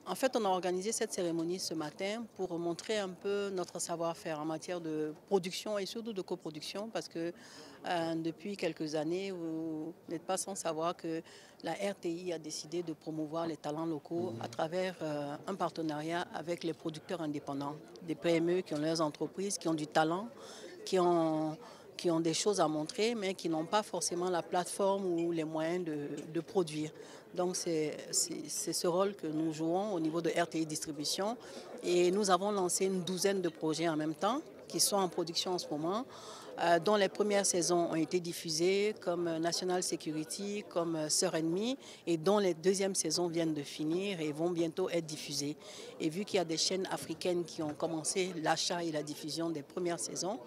En fait, on a organisé cette cérémonie ce matin pour montrer un peu notre savoir-faire en matière de production et surtout de coproduction parce que depuis quelques années, vous n'êtes pas sans savoir que la RTI a décidé de promouvoir les talents locaux à travers un partenariat avec les producteurs indépendants, des PME qui ont leurs entreprises, qui ont du talent, qui ont, qui ont des choses à montrer, mais qui n'ont pas forcément la plateforme ou les moyens de produire. Donc c'est ce rôle que nous jouons au niveau de RTI Distribution. Et nous avons lancé une douzaine de projets en même temps qui sont en production en ce moment, dont les premières saisons ont été diffusées comme National Security, comme Sœur Ennemie, et dont les deuxièmes saisons viennent de finir et vont bientôt être diffusées. Et vu qu'il y a des chaînes africaines qui ont commencé l'achat et la diffusion des premières saisons,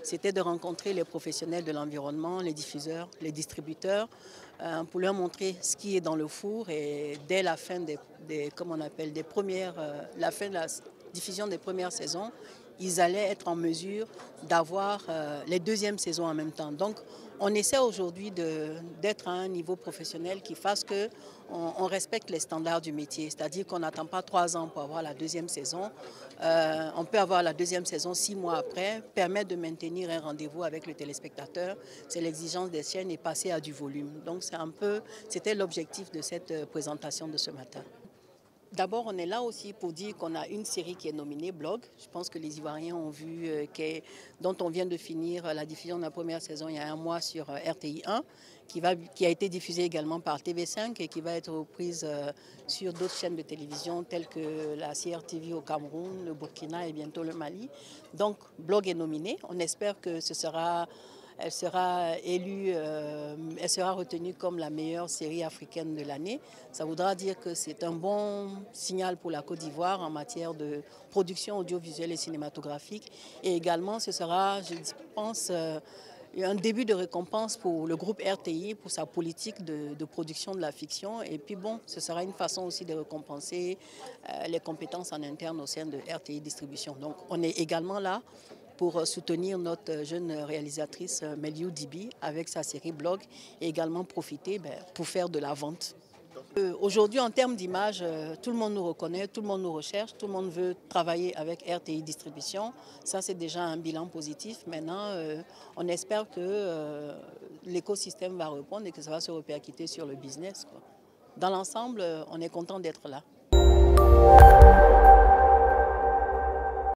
c'était de rencontrer les professionnels de l'environnement, les diffuseurs, les distributeurs, pour leur montrer ce qui est dans le four. Et dès la fin comme on appelle, la fin de la diffusion des premières saisons, ils allaient être en mesure d'avoir les deuxièmes saisons en même temps. Donc, on essaie aujourd'hui d'être à un niveau professionnel qui fasse qu'on respecte les standards du métier. C'est-à-dire qu'on n'attend pas 3 ans pour avoir la deuxième saison. On peut avoir la deuxième saison 6 mois après, permettre de maintenir un rendez-vous avec le téléspectateur. C'est l'exigence des chaînes et passer à du volume. Donc, c'était l'objectif de cette présentation de ce matin. D'abord, on est là aussi pour dire qu'on a une série qui est nominée Blog. Je pense que les Ivoiriens ont vu, dont on vient de finir la diffusion de la première saison il y a un mois sur RTI 1, qui a été diffusée également par TV5 et qui va être reprise sur d'autres chaînes de télévision telles que la CRTV au Cameroun, le Burkina et bientôt le Mali. Donc, Blog est nominé. On espère que elle sera élue, elle sera retenue comme la meilleure série africaine de l'année. Ça voudra dire que c'est un bon signal pour la Côte d'Ivoire en matière de production audiovisuelle et cinématographique. Et également, ce sera, je pense, un début de récompense pour le groupe RTI pour sa politique de production de la fiction. Et puis bon, ce sera une façon aussi de récompenser les compétences en interne au sein de RTI Distribution. Donc on est également là pour soutenir notre jeune réalisatrice Meliou Dibi avec sa série Blog et également profiter pour faire de la vente. Aujourd'hui, en termes d'image, tout le monde nous reconnaît, tout le monde nous recherche, tout le monde veut travailler avec RTI Distribution. Ça, c'est déjà un bilan positif. Maintenant, on espère que l'écosystème va répondre et que ça va se répercuter sur le business, quoi. Dans l'ensemble, on est content d'être là.